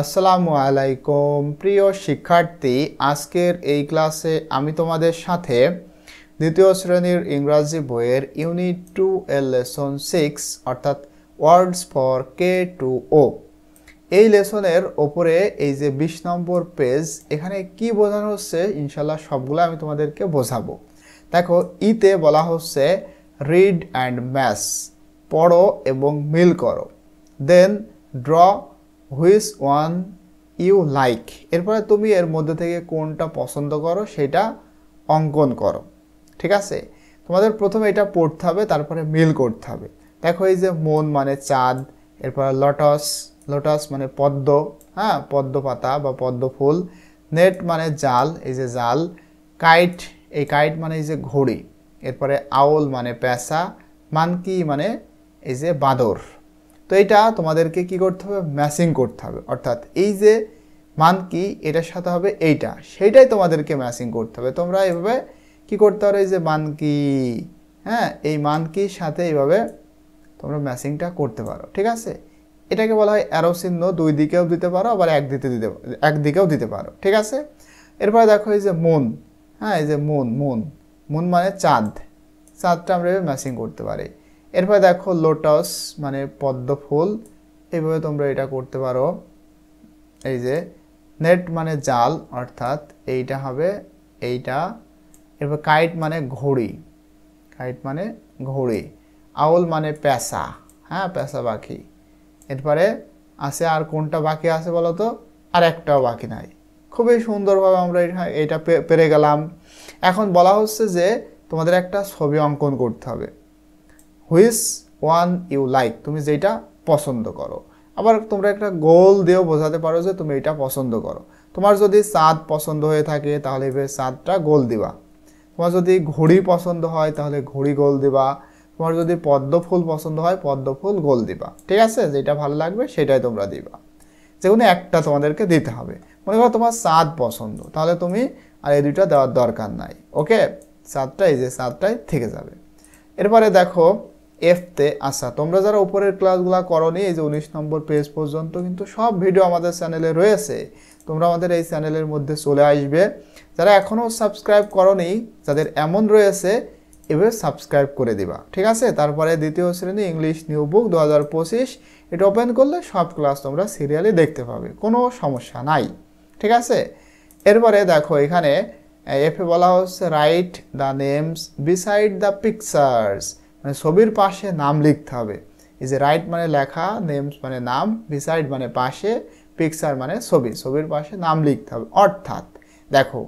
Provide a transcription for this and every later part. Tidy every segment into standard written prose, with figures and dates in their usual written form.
আসসালামু আলাইকুম প্রিয় শিক্ষার্থী, আজকের এই ক্লাসে আমি তোমাদের সাথে দ্বিতীয় শ্রেণীর ইংরাজি বইয়ের ইউনিট 2 এর লেসন 6 অর্থাৎ ওয়ার্ডস ফর K2O এই লেসনের ওপরে এই যে 20 নম্বর পেজ, এখানে কি বোঝানো হচ্ছে ইনশাআল্লাহ সবগুলো আমি তোমাদেরকে বোঝাবো। দেখো, ইতে বলা হচ্ছে রিড অ্যান্ড ম্যাচ, পড়ো এবং মিল করো। Then draw which one you like, এরপরে তুমি এর মধ্যে থেকে কোনটা পছন্দ করো সেটা অঙ্কন করো। ঠিক আছে, তোমাদের প্রথমে এটা পড়তে হবে, তারপরে মিল করতে হবে। দেখো, এই যে মন মানে চাঁদ, এরপরে লটাস, লোটাস মানে পদ্ম, হ্যাঁ পদ্ম পাতা বা পদ্ম ফুল। নেট মানে জাল, এই যে জাল। কাইট, এই কাইট মানে এই যে ঘড়ি। এরপরে আউল মানে পেঁচা, মানকি মানে এই যে বাদর। তো এটা তোমাদেরকে কি করতে হবে, ম্যাচিং করতে হবে, অর্থাৎ এই যে মানকি এটার সাথে হবে এইটা, সেইটাই তোমাদেরকে ম্যাচিং করতে হবে। তোমরা এইভাবে কি করতে পারো, এই যে মানকি, হ্যাঁ এই মানকির সাথে এইভাবে তোমরা ম্যাচিংটা করতে পারো। ঠিক আছে, এটাকে বলা হয় অ্যারো চিহ্ন, দুই দিকেও দিতে পারো, আবার একদিকেও দিতে পারো। ঠিক আছে, এরপরে দেখো এই যে মুন, হ্যাঁ এই যে মুন, মুন মুন মানে চাঁদ, চাঁদটা আমরা ম্যাচিং করতে পারি। এরপরে দেখো লোটাস মানে পদ্ম ফুল, এইভাবে তোমরা এটা করতে পারো। এই যে নেট মানে জাল, অর্থাৎ এইটা হবে এইটা। এরপর কাইট মানে ঘড়ি, কাইট মানে ঘড়ি। আউল মানে পেঁচা, হ্যাঁ পেঁচা পাখি। এরপরে আছে আর কোনটা বাকি আছে বলো তো, আর একটাও বাকি নাই। খুবই সুন্দরভাবে আমরা এটা পেরে গেলাম। এখন বলা হচ্ছে যে তোমাদের একটা ছবি অঙ্কন করতে হবে। হুইচ ওয়ান ইউ লাইক, তুমি যেটা পছন্দ করো। আবার তোমরা একটা গোল দিয়েও বোঝাতে পারো যে তুমি এটা পছন্দ করো। তোমার যদি চাঁদ পছন্দ হয়ে থাকে তাহলে এবার চাঁদটা গোল দিবা। তোমার যদি ঘড়ি পছন্দ হয় তাহলে ঘড়ি গোল দিবা। তোমার যদি পদ্ম ফুল পছন্দ হয় পদ্ম ফুল গোল দিবা। ঠিক আছে, যেটা ভালো লাগবে সেটাই তোমরা দিবা, যে কোনো একটা তোমাদেরকে দিতে হবে। মনে করো তোমার চাঁদ পছন্দ, তাহলে তুমি আর এই দুইটা দেওয়ার দরকার নাই। ওকে, চাঁদটা এই যে চাঁদটাই থেকে যাবে। এরপরে দেখো এফতে আসা, তোমরা যারা উপরের ক্লাসগুলো করোনি, এই যে 19 নম্বর পেজ পর্যন্ত কিন্তু সব ভিডিও আমাদের চ্যানেলে রয়েছে। তোমরা আমাদের এই চ্যানেলের মধ্যে চলে আসবে। যারা এখনও সাবস্ক্রাইব করোনি, যাদের এমন রয়েছে, এভাবে সাবস্ক্রাইব করে দিবা। ঠিক আছে, তারপরে দ্বিতীয় শ্রেণী ইংলিশ নিউ বুক 2025 এটা ওপেন করলে সব ক্লাস তোমরা সিরিয়ালি দেখতে পাবে, কোনো সমস্যা নাই। ঠিক আছে, এরপরে দেখো এখানে এফে বলা হচ্ছে write the names beside the pictures, মানে ছবির পাশে নাম লিখতে হবে। এই যে রাইট মানে লেখা, নেমস মানে নাম, বিসাইড মানে পাশে, পিকচার মানে ছবি, ছবির পাশে নাম লিখতে হবে। অর্থাৎ দেখো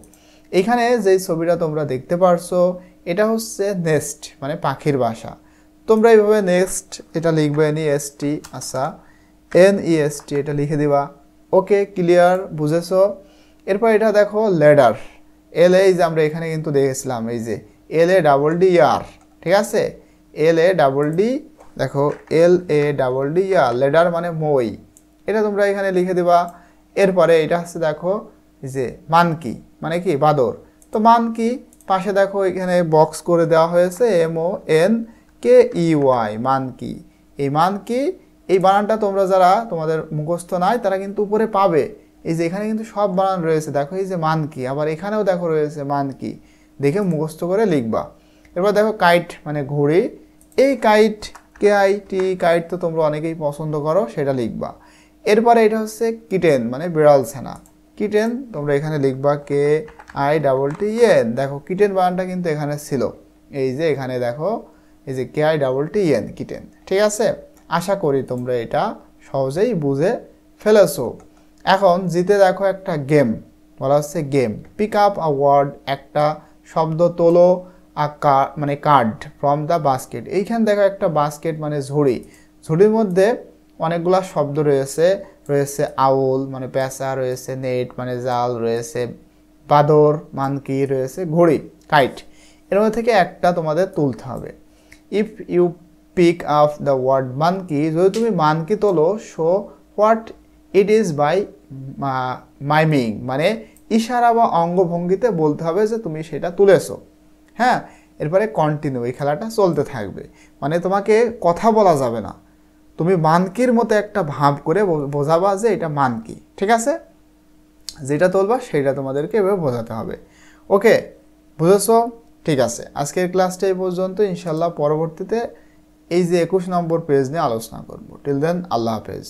এখানে যেই ছবিটা তোমরা দেখতে পারছো এটা হচ্ছে নেস্ট মানে পাখির বাসা। তোমরা এইভাবে নেক্সট এটা লিখবে NEST, আচ্ছা NEST এটা লিখে দিবা। ওকে, ক্লিয়ার, বুঝেছো? এরপর এটা দেখো লেডার, এই যে আমরা এখানে কিন্তু দেখেছিলাম এই যে LADDER, ঠিক আছে LADD, দেখো LADDER, লেডার মানে মই, এটা তোমরা এখানে লিখে দিবা। এরপরে এটা হচ্ছে দেখো এই যে মানকি মানে কি বাদর, তো মানকি পাশে দেখো এখানে বক্স করে দেওয়া হয়েছে MONKEY, মানকি। এই মানকি এই বানানটা তোমরা যারা তোমাদের মুখস্থ নাই তারা কিন্তু উপরে পাবে। এই যে এখানে কিন্তু সব বানান রয়েছে, দেখো এই যে মানকি, আবার এখানেও দেখো রয়েছে মানকি, দেখে মুখস্থ করে লিখবা। এরপর দেখো কাইট মানে ঘুড়ি, এই কাইট KIT, কাইট তো তোমরা অনেকেই পছন্দ করো, সেটা লিখবা। এরপরে এটা হচ্ছে কিটেন মানে বিড়াল ছানা, কিটেন তোমরা এখানে লিখবা KITTEN। দেখো কিটেন বানানটা কিন্তু এখানে ছিল, এই যে এখানে দেখো এই যে KITTEN, কিটেন। ঠিক আছে, আশা করি তোমরা এটা সহজেই বুঝে ফেলেছো। এখন জিতে দেখো একটা গেম, বলা হচ্ছে game pick up a word, একটা শব্দ তোলো, মানে কার্ড ফ্রম দ্য বাস্কেট। এইখানে দেখো একটা বাস্কেট মানে ঝুড়ি, ঝুড়ির মধ্যে অনেকগুলা শব্দ রয়েছে, রয়েছে আউল মানে পেঁচা, রয়েছে নেট মানে জাল, রয়েছে বাদর মানকি, রয়েছে ঘড়ি কাইট। এর মধ্যে থেকে একটা তোমাদের তুলতে হবে। If you pick up the word monkey, যদি তুমি মানকি তোলো, show what it is by miming, মানে ইশারা বা অঙ্গভঙ্গিতে বলতে হবে যে তুমি সেটা তুলেছো। হ্যাঁ, এরপরে কন্টিনিউ, এই খেলাটা চলতে থাকবে, মানে তোমাকে কথা বলা যাবে না, তুমি মানকির মতো একটা ভাব করে বোঝাবা যে এটা মানকি, ঠিক আছে? যেটা তুলবা সেটা তোমাদেরকে এভাবে বোঝাতে হবে। ওকে, বুঝেছো? ঠিক আছে, আজকের ক্লাসটা এই পর্যন্ত। ইনশাল্লাহ পরবর্তীতে এই যে 21 নম্বর পেজ নিয়ে আলোচনা করব। টিল দেন, আল্লাহ হাফেজ।